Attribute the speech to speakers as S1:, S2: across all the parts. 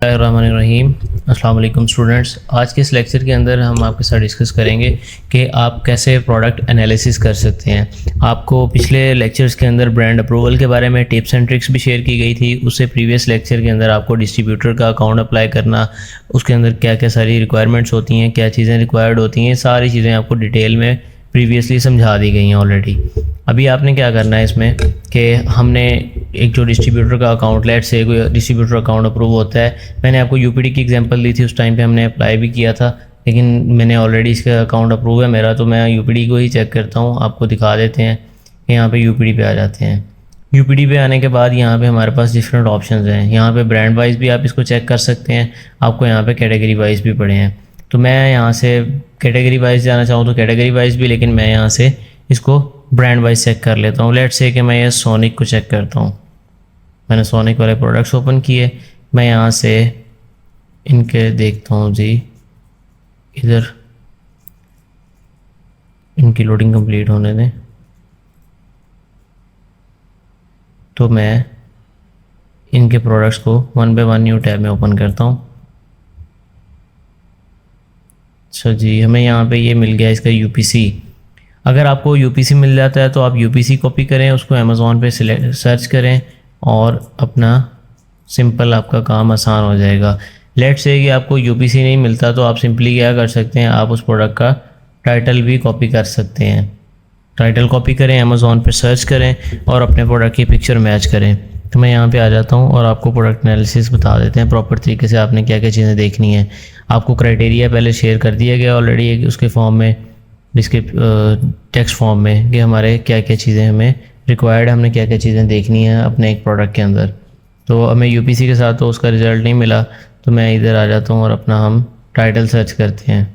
S1: रहीम। अस्सलाम वालेकुम स्टूडेंट्स। आज के इस लेक्चर के अंदर हम आपके साथ डिस्कस करेंगे कि आप कैसे प्रोडक्ट एनालिसिस कर सकते हैं। आपको पिछले लेक्चर्स के अंदर ब्रांड अप्रूवल के बारे में टिप्स एंड ट्रिक्स भी शेयर की गई थी। उससे प्रीवियस लेक्चर के अंदर आपको डिस्ट्रीब्यूटर का अकाउंट अप्लाई करना, उसके अंदर क्या क्या सारी रिक्वायरमेंट्स होती हैं, क्या चीज़ें रिक्वायर्ड होती हैं, सारी चीज़ें आपको डिटेल में प्रीवियसली समझा दी गई हैं ऑलरेडी। अभी आपने क्या करना है इसमें कि हमने एक जो डिस्ट्रीब्यूटर का अकाउंट, लेट से कोई डिस्ट्रीब्यूटर अकाउंट अप्रूव होता है। मैंने आपको यूपीडी की एग्जांपल दी थी, उस टाइम पे हमने अप्लाई भी किया था, लेकिन मैंने ऑलरेडी इसका अकाउंट अप्रूव है मेरा, तो मैं यूपीडी को ही चेक करता हूँ। आपको दिखा देते हैं कि यहाँ पे यूपीडी पे आ जाते हैं। यूपीडी पे आने के बाद यहाँ पे हमारे पास डिफरेंट ऑप्शंस हैं। यहाँ पे ब्रांड वाइज भी आप इसको चेक कर सकते हैं, आपको यहाँ पे कैटेगरी वाइज भी पड़े हैं। तो मैं यहाँ से कैटेगरी वाइज जाना चाहूँ तो कैटेगरी वाइज भी, लेकिन मैं यहाँ से इसको ब्रांड वाइज चेक कर लेता हूँ। लेट्स से कि मैं ये सोनिक को चेक करता हूँ। मैंने सोनिक वाले प्रोडक्ट्स ओपन किए। मैं यहाँ से इनके देखता हूँ जी, इधर इनकी लोडिंग कंप्लीट होने दें। तो मैं इनके प्रोडक्ट्स को one by one new tab में ओपन करता हूँ। अच्छा जी, हमें यहाँ पे ये मिल गया इसका यूपीसी। अगर आपको यूपीसी मिल जाता है तो आप यूपीसी कॉपी करें, उसको अमेज़ॉन पे सर्च करें और अपना सिंपल आपका काम आसान हो जाएगा। लेट्स से कि आपको यूपीसी नहीं मिलता तो आप सिंपली क्या कर सकते हैं, आप उस प्रोडक्ट का टाइटल भी कॉपी कर सकते हैं। टाइटल कॉपी करें, अमेज़ॉन पे सर्च करें और अपने प्रोडक्ट की पिक्चर मैच करें। तो मैं यहाँ पे आ जाता हूँ और आपको प्रोडक्ट एनालिसिस बता देते हैं प्रॉपर तरीके से आपने क्या क्या चीज़ें देखनी है। आपको क्राइटेरिया पहले शेयर कर दिया गया ऑलरेडी उसके फॉर्म में, जिसके टेक्स्ट फॉर्म में, कि हमारे क्या क्या चीज़ें हमें रिक्वायर्ड, हमने क्या क्या चीज़ें देखनी है अपने एक प्रोडक्ट के अंदर। तो हमें यूपीसी के साथ तो उसका रिज़ल्ट नहीं मिला, तो मैं इधर आ जाता हूँ और अपना हम टाइटल सर्च करते हैं।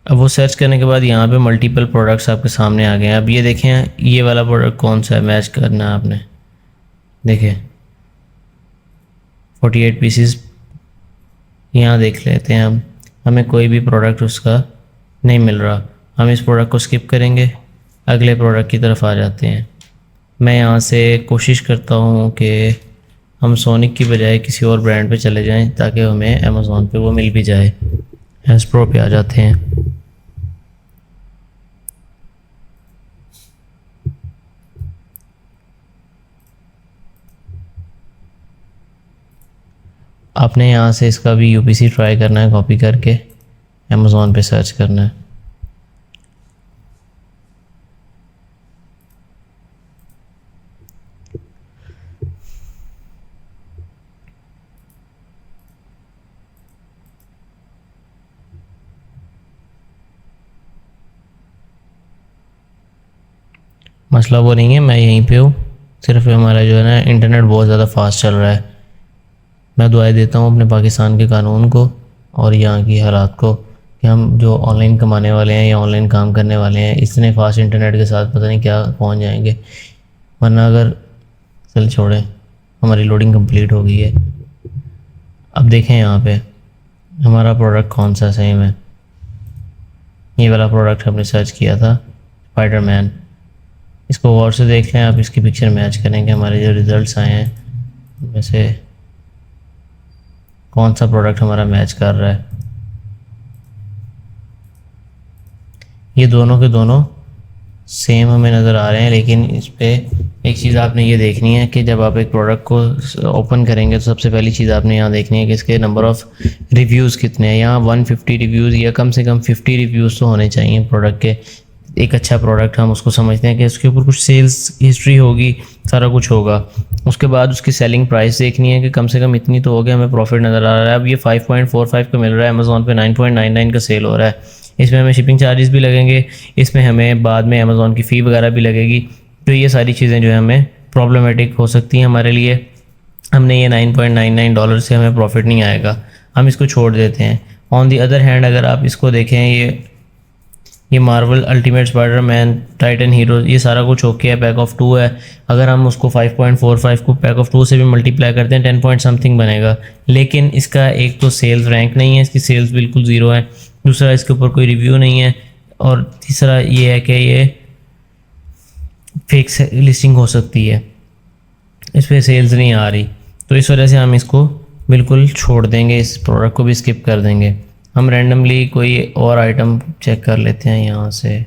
S1: अब वो सर्च करने के बाद यहाँ पे मल्टीपल प्रोडक्ट्स आपके सामने आ गए हैं। अब ये देखें ये वाला प्रोडक्ट कौन सा है, मैच करना है आपने। देखिए 48 पीसीस यहाँ देख लेते हैं। हम हमें कोई भी प्रोडक्ट उसका नहीं मिल रहा, हम इस प्रोडक्ट को स्किप करेंगे, अगले प्रोडक्ट की तरफ आ जाते हैं। मैं यहाँ से कोशिश करता हूँ कि हम सोनिक की बजाय किसी और ब्रांड पे चले जाएं ताकि हमें अमेज़ॉन पे वो मिल भी जाए। एस्प्रो पे आ जाते हैं। आपने यहाँ से इसका भी यूपीसी ट्राई करना है, कॉपी करके अमेज़ॉन पे सर्च करना है। मसला वो नहीं है, मैं यहीं पे हूँ, सिर्फ हमारा जो है ना इंटरनेट बहुत ज़्यादा फास्ट चल रहा है। मैं दुआएं देता हूँ अपने पाकिस्तान के कानून को और यहाँ की हालात को कि हम जो ऑनलाइन कमाने वाले हैं या ऑनलाइन काम करने वाले हैं, इतने फास्ट इंटरनेट के साथ पता नहीं क्या पहुँच जाएंगे। वरना अगर चल छोड़ें, हमारी लोडिंग कंप्लीट हो गई है। अब देखें यहाँ पे हमारा प्रोडक्ट कौन सा सेम है। ये वाला प्रोडक्ट हमने सर्च किया था, स्पाइडरमैन। इसको गौर से देख लें आप, इसकी पिक्चर मैच करेंगे। हमारे जो रिज़ल्ट्स आए हैं उनमें से कौन सा प्रोडक्ट हमारा मैच कर रहा है। ये दोनों के दोनों सेम हमें नज़र आ रहे हैं, लेकिन इस पे एक चीज़ आपने ये देखनी है कि जब आप एक प्रोडक्ट को ओपन करेंगे तो सबसे पहली चीज़ आपने यहाँ देखनी है कि इसके नंबर ऑफ़ रिव्यूज़ कितने हैं। यहाँ 150 रिव्यूज़ या कम से कम 50 रिव्यूज़ तो होने चाहिए प्रोडक्ट के। एक अच्छा प्रोडक्ट हम उसको समझते हैं कि उसके ऊपर कुछ सेल्स हिस्ट्री होगी, सारा कुछ होगा। उसके बाद उसकी सेलिंग प्राइस देखनी है कि कम से कम इतनी तो हो गया, हमें प्रॉफिट नज़र आ रहा है। अब ये 5.45 का मिल रहा है, अमेज़ॉन पे 9.99 का सेल हो रहा है। इसमें हमें शिपिंग चार्जेस भी लगेंगे, इसमें हमें बाद में अमेज़ॉन की फ़ी वगैरह भी लगेगी। तो ये सारी चीज़ें जो है हमें प्रॉब्लमेटिक हो सकती हैं हमारे लिए। हमने ये $9.99 से हमें प्रॉफिट नहीं आएगा, हम इसको छोड़ देते हैं। ऑन दी अदर हैंड अगर आप इसको देखें, ये Marvel ultimate Spiderman, Titan hero, ये सारा कुछ ओके है, पैक ऑफ 2 है। अगर हम उसको 5.45 को पैक ऑफ 2 से भी मल्टीप्लाई करते हैं 10 पॉइंट समथिंग बनेगा। लेकिन इसका एक तो सेल्स रैंक नहीं है, इसकी सेल्स बिल्कुल ज़ीरो है। दूसरा इसके ऊपर कोई रिव्यू नहीं है। और तीसरा ये है कि ये फेक लिस्टिंग हो सकती है, इस पर सेल्स नहीं आ रही, तो इस वजह से हम इसको बिल्कुल छोड़ देंगे, इस प्रोडक्ट को भी स्किप कर देंगे। हम रैंडमली कोई और आइटम चेक कर लेते हैं यहाँ से।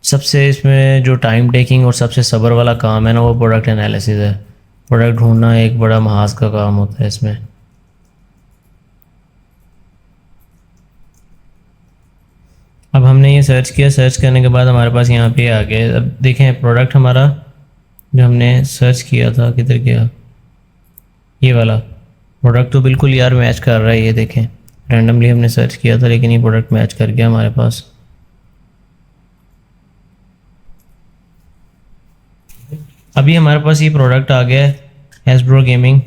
S1: सबसे इसमें जो टाइम टेकिंग और सबसे सब्र वाला काम है ना, वो प्रोडक्ट एनालिसिस है। प्रोडक्ट ढूंढना एक बड़ा महाज का काम होता है इसमें। अब हमने ये सर्च किया, सर्च करने के बाद हमारे पास यहाँ पे आ गया। अब देखें प्रोडक्ट हमारा जो हमने सर्च किया था किधर गया, ये वाला प्रोडक्ट तो बिल्कुल यार मैच कर रहा है। ये देखें रैंडमली हमने सर्च किया था लेकिन ये प्रोडक्ट मैच कर गया हमारे पास। अभी हमारे पास ये प्रोडक्ट आ गया है हैसब्रो गेमिंग।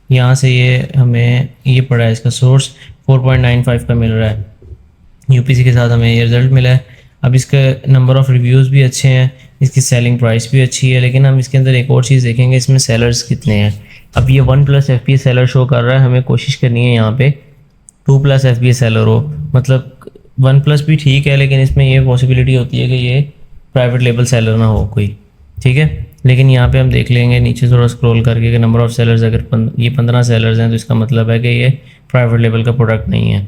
S1: यहाँ से ये हमें ये पड़ा है, इसका सोर्स 4.95 का मिल रहा है, यूपीसी के साथ हमें ये रिज़ल्ट मिला है। अब इसका नंबर ऑफ़ रिव्यूज़ भी अच्छे हैं, इसकी सेलिंग प्राइस भी अच्छी है। लेकिन हम इसके अंदर एक और चीज़ देखेंगे, इसमें सेलर्स कितने हैं। अब ये 1+ FBA सेलर शो कर रहा है, हमें कोशिश करनी है यहाँ पे 2+ FBA सेलर हो। मतलब 1+ भी ठीक है, लेकिन इसमें ये पॉसिबिलिटी होती है कि ये प्राइवेट लेबल सेलर ना हो कोई, ठीक है। लेकिन यहाँ पे हम देख लेंगे नीचे थोड़ा स्क्रॉल करके कि नंबर ऑफ़ सेलर्स अगर ये 15 सेलर्स हैं तो इसका मतलब है कि ये प्राइवेट लेबल का प्रोडक्ट नहीं है।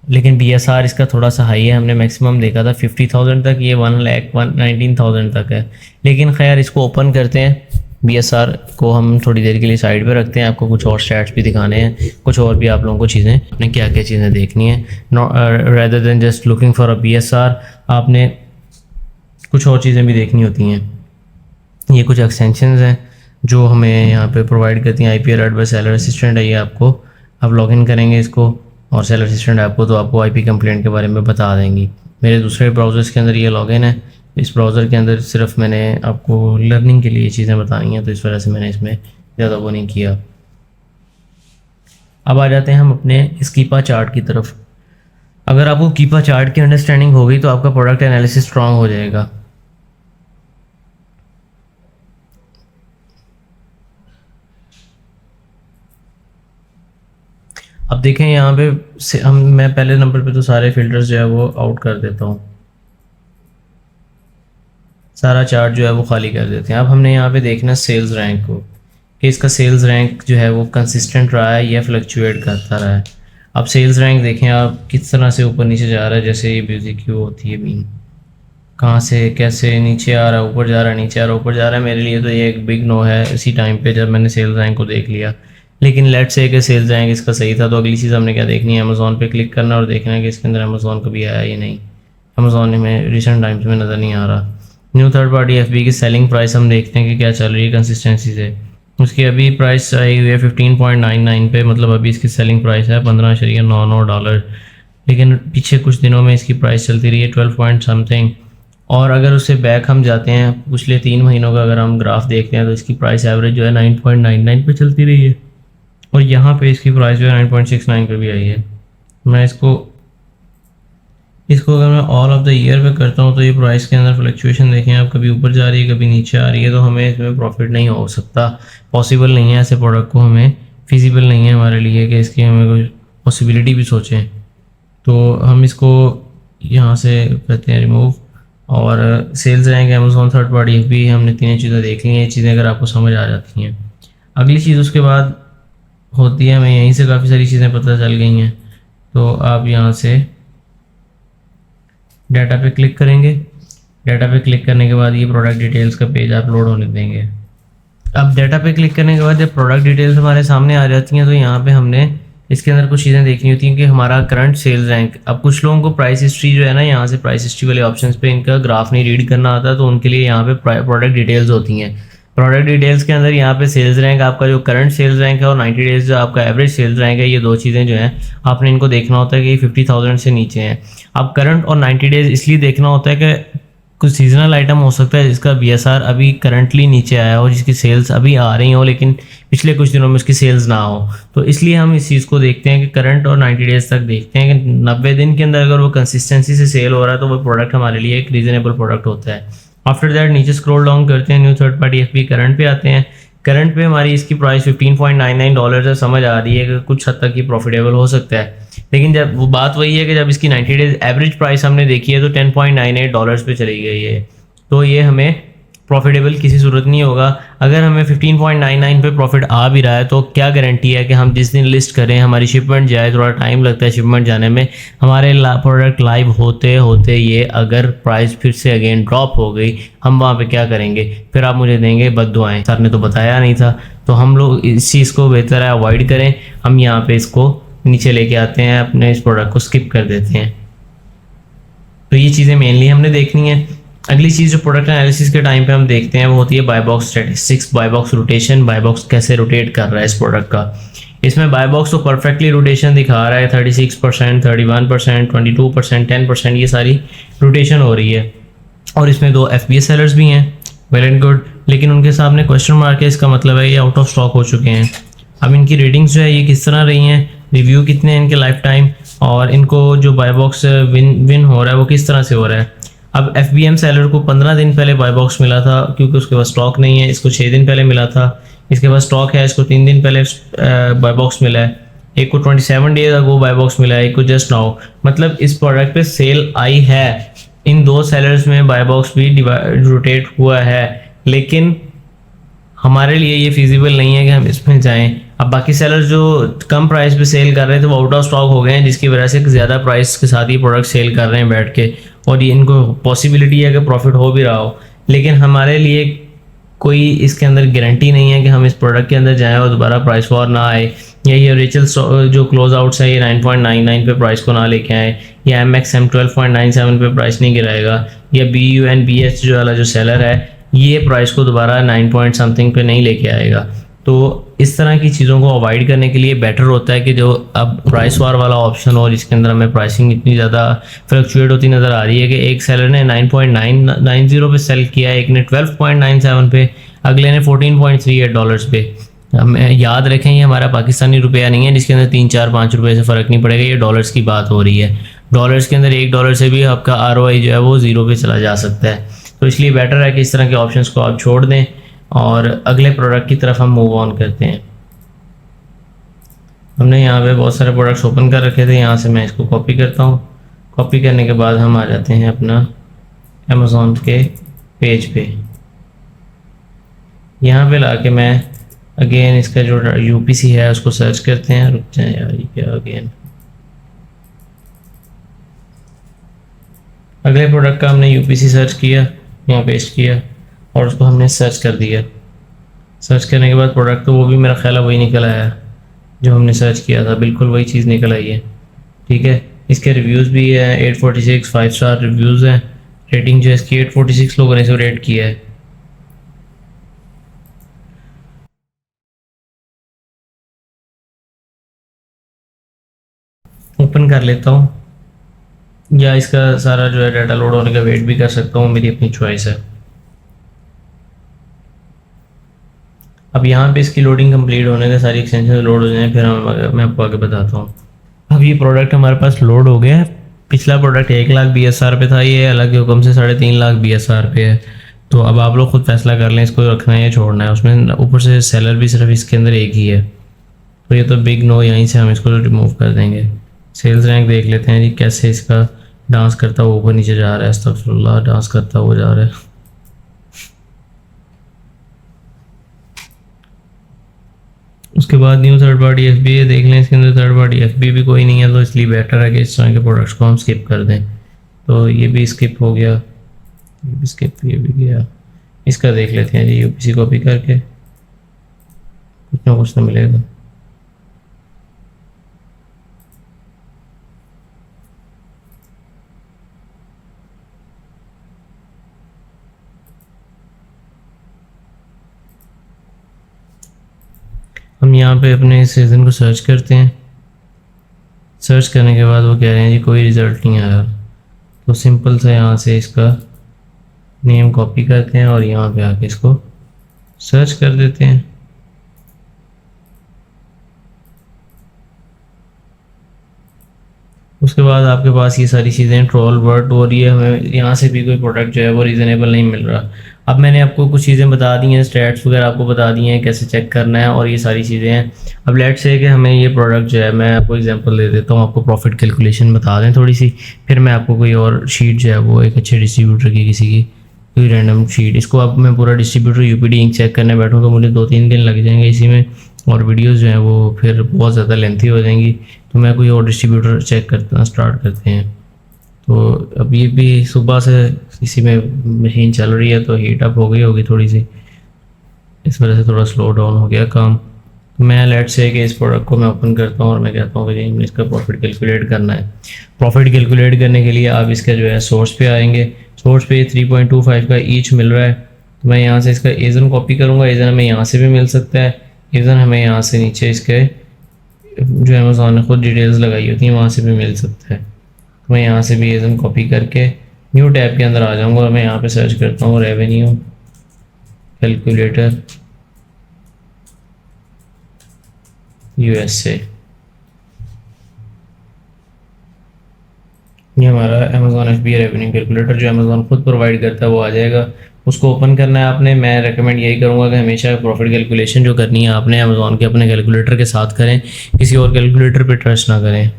S1: लेकिन BSR इसका थोड़ा सा हाई है, हमने मैक्सिमम देखा था 50,000 तक, ये 1,19,000 तक है। लेकिन खैर इसको ओपन करते हैं, BSR को हम थोड़ी देर के लिए साइड पे रखते हैं। आपको कुछ और स्टैट्स भी दिखाने हैं, कुछ और भी आप लोगों को चीज़ें, आपने क्या क्या चीज़ें देखनी है rather than just looking for a BSR, आपने कुछ और चीज़ें भी देखनी होती हैं। ये कुछ एक्सटेंशंस हैं जो हमें यहाँ पे प्रोवाइड करती हैं। IP alert by seller assistant है ये, आपको आप लॉगिन करेंगे इसको और सेलर असिस्टेंट आपको तो आपको IP कंप्लेंट के बारे में बता देंगी। मेरे दूसरे ब्राउज़र्स के अंदर ये लॉगिन है, इस ब्राउज़र के अंदर सिर्फ मैंने आपको लर्निंग के लिए चीज़ें बतानी हैं, तो इस वजह से मैंने इसमें ज़्यादा वो नहीं किया। अब आ जाते हैं हम अपने स्कीपा चार्ट की तरफ। अगर आपको कीपा चार्ट की अंडरस्टैंडिंग हो गई तो आपका प्रोडक्ट एनालिसिस स्ट्रांग हो जाएगा। अब देखें यहाँ पे मैं पहले नंबर पे तो सारे फिल्टर्स जो है वो आउट कर देता हूँ, सारा चार्ट जो है वो खाली कर देते हैं। अब हमने यहाँ पे देखना सेल्स रैंक को कि इसका सेल्स रैंक जो है वो कंसिस्टेंट रहा है या फ्लक्चुएट करता रहा है। अब सेल्स रैंक देखें आप किस तरह से ऊपर नीचे जा रहा है, जैसे ये BZQ होती है बीन, कहाँ से कैसे नीचे आ रहा है, ऊपर जा रहा है, नीचे आ रहा है, ऊपर जा रहा है। मेरे लिए तो ये एक बिग नो है इसी टाइम पे जब मैंने सेल्स रैंक को देख लिया। लेकिन लेट्स से कि सेल्स रैंक इसका सही था, तो अगली चीज़ हमने क्या देखनी है, अमेज़ॉन पे क्लिक करना और देखना है कि इसके अंदर अमेज़ॉन कभी आया या नहीं। अमेज़ॉन में रिसेंट टाइम्स में नज़र नहीं आ रहा। न्यू थर्ड पार्टी FB की सेलिंग प्राइस हम देखते हैं कि क्या चल रही है कंसिस्टेंसी से। उसकी अभी प्राइस आई हुई है 15.99 पे, मतलब अभी इसकी सेलिंग प्राइस है $15.99। लेकिन पीछे कुछ दिनों में इसकी प्राइस चलती रही है 12 पॉइंट समथिंग। और अगर उससे बैक हम जाते हैं पिछले 3 महीनों का अगर हम ग्राफ देखते हैं तो इसकी प्राइस एवरेज जो है 9.99 पे चलती रही है, और यहाँ पे इसकी प्राइस जो है 9.69 पे भी आई है। मैं इसको अगर मैं ऑल ऑफ द ईयर पे करता हूँ तो ये प्राइस के अंदर फ्लक्चुएशन देखें आप, कभी ऊपर जा रही है कभी नीचे आ रही है, तो हमें इसमें प्रॉफिट नहीं हो सकता, पॉसिबल नहीं है ऐसे प्रोडक्ट को, हमें फिजिबल नहीं है हमारे लिए कि इसकी हमें कोई पॉसिबिलिटी भी सोचें। तो हम इसको यहाँ से करते हैं रिमूव। और sales rank, Amazon third party FB, हमने तीनों चीज़ें देख ली हैं। ये चीज़ें अगर आपको समझ आ जाती हैं, अगली चीज़ उसके बाद होती है, हमें यहीं से काफ़ी सारी चीज़ें पता चल गई हैं। तो आप यहाँ से डाटा पे क्लिक करेंगे, डाटा पे क्लिक करने के बाद ये प्रोडक्ट डिटेल्स का पेज आप लोड होने देंगे। अब डाटा पे क्लिक करने के बाद जब प्रोडक्ट डिटेल्स हमारे सामने आ जाती हैं तो यहाँ पे हमने इसके अंदर कुछ चीज़ें देखनी होती हैं कि हमारा करंट सेल्स रैंक। अब कुछ लोगों को प्राइस हिस्ट्री जो है ना, यहाँ से प्राइस हिस्ट्री वाले ऑप्शंस पे इनका ग्राफ नहीं रीड करना आता, तो उनके लिए यहाँ पे प्रोडक्ट डिटेल्स होती हैं। प्रोडक्ट डिटेल्स के अंदर यहाँ पे सेल्स रैंक, आपका जो करंट सेल्स रैंक है और 90 डेज जो आपका एवरेज सेल्स रैंक है, ये दो चीज़ें जो हैं आपने इनको देखना होता है कि 50,000 से नीचे हैं। अब करंट और 90 डेज इसलिए देखना होता है कि कुछ सीजनल आइटम हो सकता है जिसका BSR अभी करंटली नीचे आया हो, जिसकी सेल्स अभी आ रही हो लेकिन पिछले कुछ दिनों में उसकी सेल्स ना हो, तो इसलिए हम इस चीज़ को देखते हैं कि करंट और 90 डेज तक देखते हैं कि 90 दिन के अंदर अगर वो कंसिस्टेंसी से सेल हो रहा है तो वो प्रोडक्ट हमारे लिए एक रीजनेबल प्रोडक्ट होता है। आफ्टर दैट नीचे स्क्रॉल डाउन करते हैं, new third party FB current पे आते हैं। करंट पे हमारी इसकी प्राइस $15.99 है, समझ आ रही है कि कुछ हद तक ये प्रॉफिटेबल हो सकता है। लेकिन जब वो बात वही है कि जब इसकी 90 डेज एवरेज प्राइस हमने देखी है तो $10.98 पे चली गई है, तो ये हमें प्रॉफिटेबल किसी सूरत नहीं होगा। अगर हमें 15.99 पे प्रॉफिट आ भी रहा है तो क्या गारंटी है कि हम जिस दिन लिस्ट करें हमारी शिपमेंट जाए, थोड़ा टाइम लगता है शिपमेंट जाने में, हमारे प्रोडक्ट लाइव होते होते ये अगर प्राइस फिर से अगेन ड्रॉप हो गई, हम वहाँ पे क्या करेंगे? फिर आप मुझे देंगे बद्दुआएं, सर ने तो बताया नहीं था। तो हम लोग इस चीज़ को बेहतर है अवॉइड करें। हम यहाँ पे इसको नीचे लेके आते हैं, अपने इस प्रोडक्ट को स्किप कर देते हैं। तो ये चीज़ें मेनली हमने देखनी है। अगली चीज़ जो प्रोडक्ट एनालिसिस के टाइम पे हम देखते हैं वो होती है buy box statistics, buy box rotation, buy box कैसे रोटेट कर रहा है इस प्रोडक्ट का। इसमें बाय बॉक्स तो परफेक्टली रोटेशन दिखा रहा है, 36%, 31%, 22%, 10%, ये सारी रोटेशन हो रही है। और इसमें 2 FBA सेलर्स भी हैं, वेल एंड गुड, लेकिन उनके सामने क्वेश्चन मार्क है। इसका मतलब है ये आउट ऑफ स्टॉक हो चुके हैं। अब इनकी रेटिंग्स जो है ये किस तरह रही हैं, रिव्यू कितने हैं इनके लाइफ टाइम, और इनको जो बाय बॉक्स विन हो रहा है वो किस तरह से हो रहा है। अब FBM सेलर को 15 दिन पहले बाय बॉक्स मिला था क्योंकि उसके पास स्टॉक नहीं है, इसको 6 दिन पहले मिला था। इसके पास स्टॉक है, इसको 3 दिन पहले बाय बॉक्स मिला है। एक को 27 डेज अगो बाय बॉक्स मिला है, एक को जस्ट नाउ। मतलब इस प्रोडक्ट पे सेल आई है, इन 2 सेलर्स में बाय बॉक्स भी रोटेट हुआ है, लेकिन हमारे लिए ये फिजिबल नहीं है कि हम इसमें जाएं। अब बाकी सेलर जो कम प्राइस पे सेल कर रहे थे वो आउट ऑफ स्टॉक हो गए हैं, जिसकी वजह से ज़्यादा प्राइस के साथ ही प्रोडक्ट सेल कर रहे हैं बैठ के, और ये इनको पॉसिबिलिटी है कि प्रॉफिट हो भी रहा हो। लेकिन हमारे लिए कोई इसके अंदर गारंटी नहीं है कि हम इस प्रोडक्ट के अंदर जाएं और दोबारा प्राइस वॉर ना आए, या ये रेचल जो क्लोज आउट्स है ये 9.99 पे प्राइस को ना लेके आए, या MXM 12.97 पे प्राइस नहीं गिराएगा, या BUNBH जो वाला जो सेलर है ये प्राइस को दोबारा 9 पॉइंट समथिंग पे नहीं लेके आएगा। तो इस तरह की चीज़ों को अवॉइड करने के लिए बेटर होता है कि जो अब प्राइस वार वाला ऑप्शन हो जिसके अंदर हमें प्राइसिंग इतनी ज़्यादा फ्लक्चुएट होती नज़र आ रही है कि एक सेलर ने 9.990 पे सेल किया, एक ने 12.97 पे, अगले ने $14.38 पे। हमें याद रखें ये हमारा पाकिस्तानी रुपया नहीं है जिसके अंदर 3, 4, 5 रुपये से फ़र्क नहीं पड़ेगा, ये डॉलर्स की बात हो रही है। डॉलर्स के अंदर $1 से भी आपका ROI जो है वो 0 पे चला जा सकता है। तो इसलिए बेटर है कि इस तरह के ऑप्शंस को आप छोड़ दें और अगले प्रोडक्ट की तरफ हम मूव ऑन करते हैं। हमने यहाँ पे बहुत सारे प्रोडक्ट्स ओपन कर रखे थे, यहाँ से मैं इसको कॉपी करता हूँ। कॉपी करने के बाद हम आ जाते हैं अपना अमेज़ॉन के पेज पे। यहाँ पे लाके मैं अगेन इसका जो UPC है उसको सर्च करते हैं। रुक जाए यार, ये क्या अगेन, अगले प्रोडक्ट का हमने UPC सर्च किया, यहाँ पेस्ट किया और उसको हमने सर्च कर दिया। सर्च करने के बाद प्रोडक्ट तो वो भी मेरा ख्याल है वही निकल आया जो हमने सर्च किया था, बिल्कुल वही चीज़ निकल आई है। ठीक है, इसके रिव्यूज़ भी है 846 5 स्टार रिव्यूज़ हैं। रेटिंग जो है इसकी 846 लोगों ने इसे रेट किया है। ओपन कर लेता हूँ, या इसका सारा जो है डाटा लोड होने का वेट भी कर सकता हूँ, मेरी अपनी चॉइस है। अब यहाँ पे इसकी लोडिंग कंप्लीट होने के सारी एक्सटेंशन लोड हो जाए, फिर मैं आपको आगे बताता हूँ। अब ये प्रोडक्ट हमारे पास लोड हो गया है। पिछला प्रोडक्ट 1 लाख BSR पे था, ये अलग के हुक्म से 3.5 लाख BSR पे है। तो अब आप लोग खुद फैसला कर लें इसको रखना है या छोड़ना है। उसमें ऊपर से सेलर भी सिर्फ इसके अंदर एक ही है, तो ये तो बिग नो, यहीं से हम इसको रिमूव कर देंगे। सेल्स रैंक देख लेते हैं जी कैसे इसका डांस करता हुआ ऊपर नीचे जा रहा है। अस्तगफुरुल्लाह, डांस करता हुआ जा रहा है। उसके बाद न्यू थर्ड पार्टी FBA देख लें, इसके अंदर थर्ड पार्टी FBA भी कोई नहीं है, तो इसलिए बेटर है कि इस तरह के प्रोडक्ट्स को हम स्किप कर दें। तो ये भी स्किप हो गया, ये भी स्किप, ये भी गया। इसका देख लेते हैं जी UPC कॉपी करके, कुछ ना कुछ तो मिलेगा। हम यहाँ पे अपने सीज़न को सर्च करते हैं। सर्च करने के बाद वो कह रहे हैं जी कोई रिज़ल्ट नहीं आया, तो सिंपल सा यहाँ से इसका नेम कॉपी करते हैं और यहाँ पे आके इसको सर्च कर देते हैं। उसके बाद आपके पास ये सारी चीज़ें ट्रोल वर्ड हो रही है, हमें यहाँ से भी कोई प्रोडक्ट जो है वो रीज़नेबल नहीं मिल रहा। अब मैंने आपको कुछ चीज़ें बता दी हैं, स्टैट्स वगैरह आपको बता दी हैं कैसे चेक करना है और ये सारी चीज़ें हैं। अब लेट्स से कि हमें ये प्रोडक्ट जो है, मैं आपको एग्जांपल दे देता हूँ, आपको प्रॉफिट कैलकुलेशन बता दें थोड़ी सी, फिर मैं आपको कोई और शीट जो है वो एक अच्छे डिस्ट्रीब्यूटर की किसी की कोई रैंडम शीट, इसको अब मैं पूरा डिस्ट्रीब्यूटर यूपीडी इंक चेक करने बैठूँगा मुझे 2-3 दिन लग जाएंगे इसी में, और वीडियोज़ जो हैं वो फिर बहुत ज़्यादा लेंथी हो जाएंगी। तो मैं कोई और डिस्ट्रीब्यूटर चेक करता स्टार्ट करते हैं। तो अब ये भी सुबह से इसी में मशीन चल रही है तो हीट अप हो गई होगी थोड़ी सी, इस वजह से थोड़ा स्लो डाउन हो गया काम। तो मैं लेट्स से कि इस प्रोडक्ट को मैं ओपन करता हूँ और मैं कहता हूँ कि जी इसका प्रॉफिट कैलकुलेट करना है। प्रॉफिट कैलकुलेट करने के लिए आप इसका जो है सोर्स पे आएंगे। सोर्स पे 3.25 का ईच मिल रहा है, तो मैं यहाँ से इसका एजन कॉपी करूँगा। एजन हमें यहाँ से भी मिल सकता है, एजन हमें यहाँ से नीचे इसके जो अमेज़ॉन ने खुद डिटेल्स लगाई होती हैं वहाँ से भी मिल सकता है। तो मैं यहाँ से भी एजन कॉपी करके न्यू टैब के अंदर आ जाऊँगा और मैं यहाँ पे सर्च करता हूँ रेवेन्यू कैलकुलेटर USA। ये हमारा अमेज़ॉन FBA रेवेन्यू कैलकुलेटर जो अमेज़ॉन खुद प्रोवाइड करता है वो आ जाएगा। उसको ओपन करना है आपने। मैं रेकमेंड यही करूँगा कि हमेशा प्रॉफिट कैलकुलेशन जो करनी है आपने अमेज़ॉन के अपने कैलकुलेटर के साथ करें, किसी और कैलकुलेटर पे ट्रस्ट ना करें।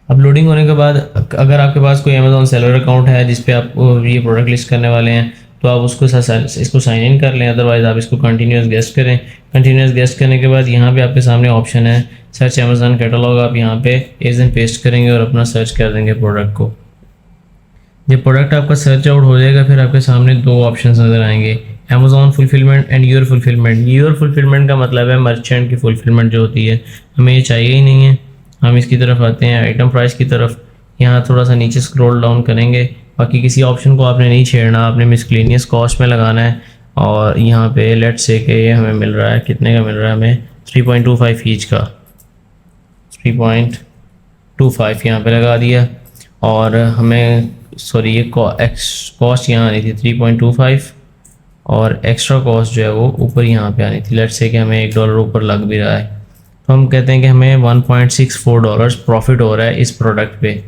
S1: अपलोडिंग होने के बाद अगर आपके पास कोई अमेज़ॉन सेलर अकाउंट है जिस पे आप ये प्रोडक्ट लिस्ट करने वाले हैं तो आप उसको इसको साइन इन कर लें, अदरवाइज़ आप इसको कंटिन्यूस गेस्ट करें। कंटिन्यूस गेस्ट करने के बाद यहाँ पे आपके सामने ऑप्शन है सर्च अमेज़ॉन कैटलॉग। आप यहाँ पे एजेंट पेस्ट करेंगे और अपना सर्च कर देंगे प्रोडक्ट को। जब प्रोडक्ट आपका सर्च आउट हो जाएगा फिर आपके सामने दो ऑप्शन नज़र आएंगे, Amazon fulfilment and your fulfilment. Your fulfilment का मतलब है मर्चेंट की फुलफिलमेंट जो होती है, हमें ये चाहिए ही नहीं है। हम इसकी तरफ आते हैं आइटम प्राइस की तरफ। यहाँ थोड़ा सा नीचे स्क्रॉल डाउन करेंगे, बाकी किसी ऑप्शन को आपने नहीं छेड़ना, आपने मिसक्लेनियस कॉस्ट में लगाना है। और यहाँ पे लेट्स से कि ये हमें मिल रहा है, कितने का मिल रहा है हमें, 3.25 ईच का, 3.25 यहाँ पे लगा दिया। और हमें सॉरी ये कॉस्ट यहाँ आनी थी 3.25 और एक्स्ट्रा कॉस्ट जो है वो ऊपर यहाँ पे आनी थी। लेट्स से कि हमें $1 ऊपर लग भी रहा है, तो हम कहते हैं कि हमें $1.64 प्रॉफिट हो रहा है इस प्रोडक्ट पे।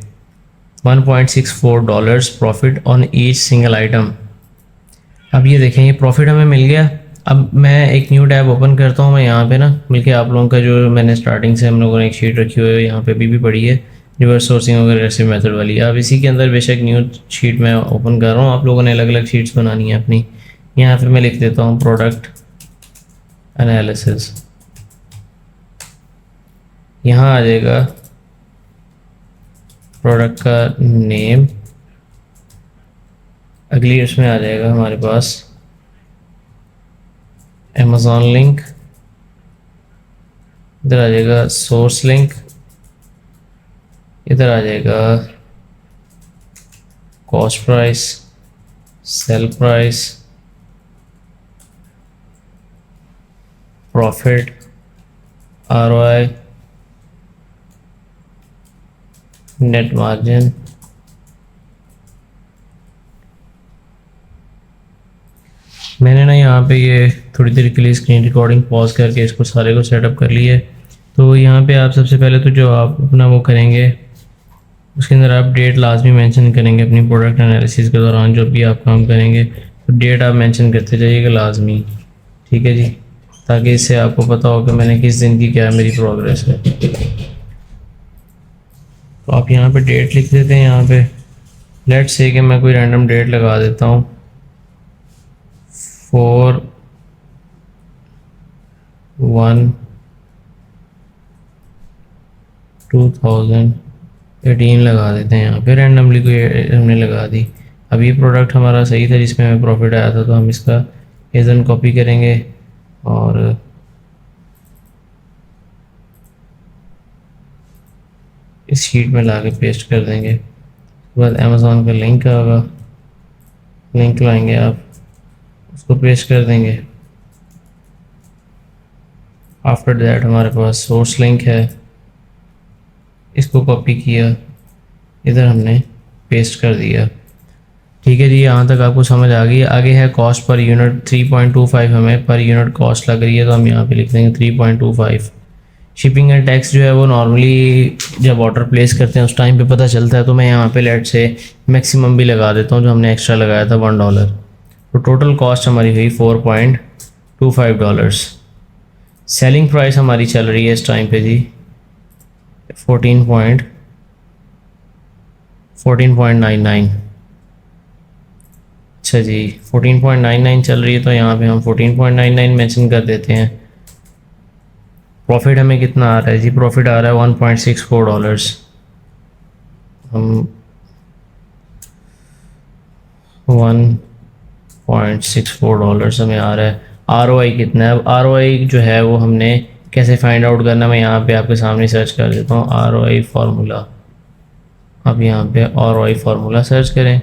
S1: $1.64 profit on each single item. अब ये देखें ये प्रॉफिट हमें मिल गया। अब मैं एक न्यू टैब ओपन करता हूँ। मैं यहाँ पे ना मिलके आप लोगों का जो मैंने स्टार्टिंग से हम लोगों ने एक शीट रखी हुई है यहाँ पे भी पड़ी है, रिवर्स सोर्सिंग और रेसिव मेथड वाली। अब इसी के अंदर बेशक न्यू शीट मैं ओपन कर रहा हूँ, आप लोगों ने अलग अलग शीट्स बनानी है अपनी। यहाँ पे मैं लिख देता हूँ प्रोडक्ट एनालिसिस। यहाँ आ जाएगा प्रोडक्ट का नेम, अगली उसमें आ जाएगा हमारे पास अमेज़ॉन लिंक, इधर आ जाएगा सोर्स लिंक, इधर आ जाएगा cost price, sale price, profit, ROI, net margin. मैंने ना यहाँ पे ये थोड़ी देर के लिए स्क्रीन रिकॉर्डिंग पॉज करके इसको सारे को सेटअप कर लिया है। तो यहाँ पे आप सबसे पहले तो जो आप अपना वो करेंगे उसके अंदर आप डेट लाजमी मेंशन करेंगे अपनी प्रोडक्ट एनालिसिस के दौरान जो भी आप काम करेंगे, तो डेट आप मेंशन करते जाइएगा लाजमी, ठीक है जी, ताकि इससे आपको पता हो कि मैंने किस दिन की क्या मेरी प्रोग्रेस है। तो आप यहाँ पे डेट लिख देते हैं। यहाँ पे लेट्स से कि मैं कोई रैंडम डेट लगा देता हूँ 4/1/2018 लगा देते हैं। यहाँ पे रैंडमली कोई हमने लगा दी। अब ये प्रोडक्ट हमारा सही था जिसमें हमें प्रॉफिट आया था, तो हम इसका एजन कॉपी करेंगे और इस शीट में ला के पेस्ट कर देंगे। उसके बाद अमेज़ॉन का लिंक होगा, लिंक लाएंगे आप, उसको पेस्ट कर देंगे। आफ्टर दैट हमारे पास सोर्स लिंक है, इसको कॉपी किया, इधर हमने पेस्ट कर दिया। ठीक है जी, यहाँ तक आपको समझ आ गई। आगे है कॉस्ट पर यूनिट 3.25, हमें पर यूनिट कॉस्ट लग रही है तो हम यहाँ पे लिख देंगे 3.25। शिपिंग एंड टैक्स जो है वो नॉर्मली जब ऑर्डर प्लेस करते हैं उस टाइम पे पता चलता है, तो मैं यहाँ पे लेट से मैक्सिमम भी लगा देता हूँ जो हमने एक्स्ट्रा लगाया था $1। तो टोटल कॉस्ट हमारी हुई $4.25। सेलिंग प्राइस हमारी चल रही है इस टाइम पे जी 14.99। अच्छा जी 14.99 चल रही है, तो यहाँ पे हम 14.99 मेंशन कर देते हैं। प्रॉफिट हमें कितना आ रहा है जी? प्रॉफिट आ रहा है $1.64। हम $1.64 हमें आ रहा है। ROI कितना है? अब ROI जो है वो हमने कैसे फाइंड आउट करना, मैं यहाँ पे आपके सामने सर्च कर देता हूँ ROI फार्मूला। अब यहाँ पे ROI फार्मूला सर्च करें।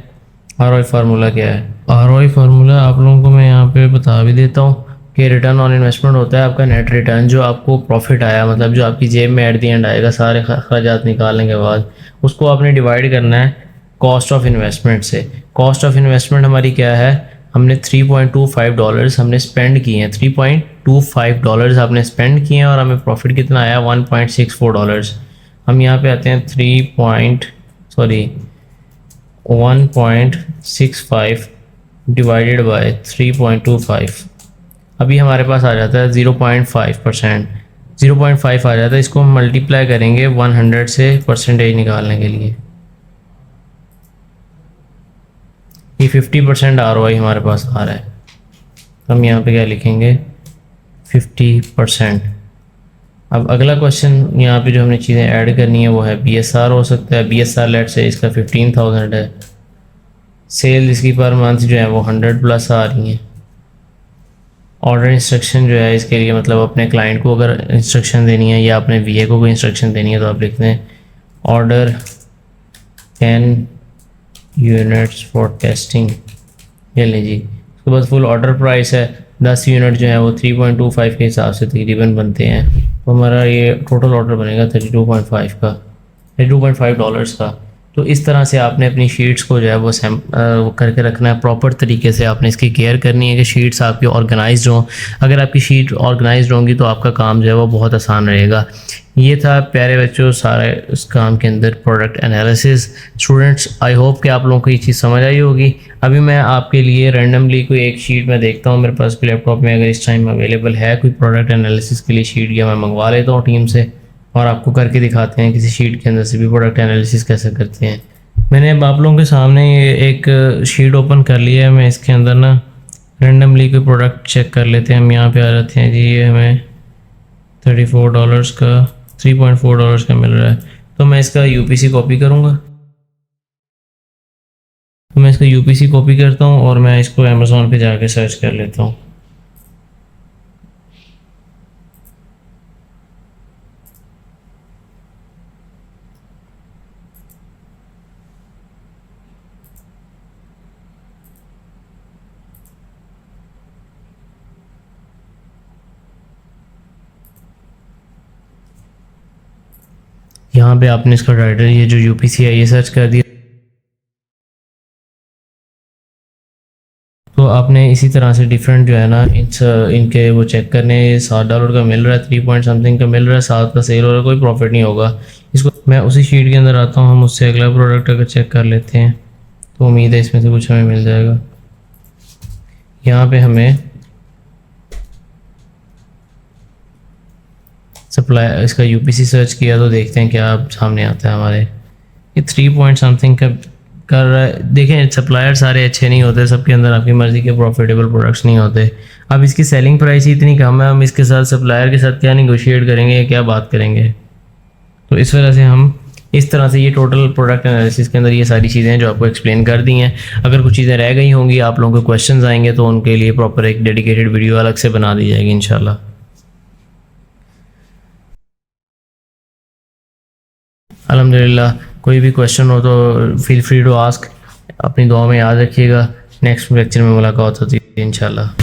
S1: ROI फार्मूला क्या है? ROI फार्मूला आप लोगों को मैं यहाँ पे बता भी देता हूँ कि रिटर्न ऑन इन्वेस्टमेंट होता है आपका नेट रिटर्न, जो आपको प्रॉफिट आया, मतलब जो आपकी जेब में एट दी एंड आएगा सारे खर्चात निकालने के बाद, उसको आपने डिवाइड करना है कॉस्ट ऑफ इन्वेस्टमेंट से। कॉस्ट ऑफ इन्वेस्टमेंट हमारी क्या है? हमने $3.25 हमने स्पेंड किए हैं, $3.25 आपने स्पेंड किए हैं और हमें प्रॉफिट कितना आया? $1.64। हम यहाँ पे आते हैं 1.65 डिवाइडेड बाय 3.25। अभी हमारे पास आ जाता है 0.5%। 0.5 आ जाता है। इसको हम मल्टीप्लाई करेंगे 100 से परसेंटेज निकालने के लिए। ये 50% ROI हमारे पास आ रहा है। हम यहाँ पे क्या लिखेंगे? 50%। अब अगला क्वेश्चन यहाँ पे जो हमने चीज़ें ऐड करनी है वो है BSR हो सकता है। BSR लेट से इसका 15,000 है। सेल इसकी पर मंथ जो है वो 100+ आ रही है। ऑर्डर इंस्ट्रक्शन जो है इसके लिए, मतलब अपने क्लाइंट को अगर इंस्ट्रक्शन देनी है या अपने VA को कोई इंस्ट्रक्शन देनी है तो आप लिखते हैं ऑर्डर 10 यूनिट्स फॉर टेस्टिंग। ये लें जी। उसके बाद फुल ऑर्डर प्राइस है 10 यूनिट जो है वो 3.25 के हिसाब से तकरीबन बनते हैं। तो हमारा ये टोटल ऑर्डर बनेगा $32.5 का। तो इस तरह से आपने अपनी शीट्स को जो है वो करके रखना है। प्रॉपर तरीके से आपने इसकी केयर करनी है कि शीट्स आपकी ऑर्गेनाइज्ड हों। अगर आपकी शीट ऑर्गेनाइज्ड होंगी तो आपका काम जो है वो बहुत आसान रहेगा। ये था प्यारे बच्चों सारे इस काम के अंदर product analysis. Students I hope कि आप लोगों को ये चीज़ समझ आई होगी। अभी मैं आपके लिए रैंडमली कोई एक शीट में देखता हूँ मेरे पास लैपटॉप में अगर इस टाइम अवेलेबल है कोई प्रोडक्ट एनालिसिस के लिए शीट, या मैं मंगवा लेता हूँ टीम से और आपको करके दिखाते हैं किसी शीट के अंदर से भी प्रोडक्ट एनालिसिस कैसे करते हैं। मैंने अब आप लोगों के सामने ये एक शीट ओपन कर लिया है। मैं इसके अंदर ना रैंडमली कोई प्रोडक्ट चेक कर लेते हैं। हम यहाँ पे आ जाते हैं जी। ये हमें $34 का 3.4 का मिल रहा है। तो मैं इसका UPC कॉपी करूँगा। तो मैं इसका UPC कॉपी करता हूँ और मैं इसको अमेज़ॉन पे जाके सर्च कर लेता हूँ। यहाँ पे आपने इसका टाइटल ये जो UPC है ये सर्च कर दिया। तो आपने इसी तरह से डिफरेंट जो है ना इनके वो चेक करने। $7 का मिल रहा है, 3 पॉइंट समथिंग का मिल रहा है, 7 का सेल हो रहा है, कोई प्रॉफिट नहीं होगा। इसको मैं उसी शीट के अंदर आता हूँ। हम उससे अगला प्रोडक्ट अगर चेक कर लेते हैं तो उम्मीद है इसमें से कुछ हमें मिल जाएगा। यहाँ पे हमें सप्लाई इसका UPC सर्च किया तो देखते हैं क्या सामने आता है हमारे। ये 3 पॉइंट समथिंग का कर रहा है। देखें सप्लायर सारे अच्छे नहीं होते, सबके अंदर आपकी मर्ज़ी के प्रॉफिटेबल प्रोडक्ट्स नहीं होते। अब इसकी सेलिंग प्राइस ही इतनी कम है, हम इसके साथ सप्लायर के साथ क्या निगोशिएट करेंगे, क्या बात करेंगे। तो इस वजह से हम इस तरह से ये टोटल प्रोडक्ट एनालिसिस के अंदर ये सारी चीज़ें जो आपको एक्सप्लेन कर दी हैं। अगर कुछ चीज़ें रह गई होंगी, आप लोगों को क्वेश्चंस आएंगे तो उनके लिए प्रॉपर एक डेडिकेटेड वीडियो अलग से बना दी जाएगी इंशाल्लाह। अल्हम्दुलिल्लाह कोई भी क्वेश्चन हो तो फील फ्री टू आस्क। अपनी दुआ में याद रखिएगा। नेक्स्ट लेक्चर में मुलाकात होती है इंशाल्लाह।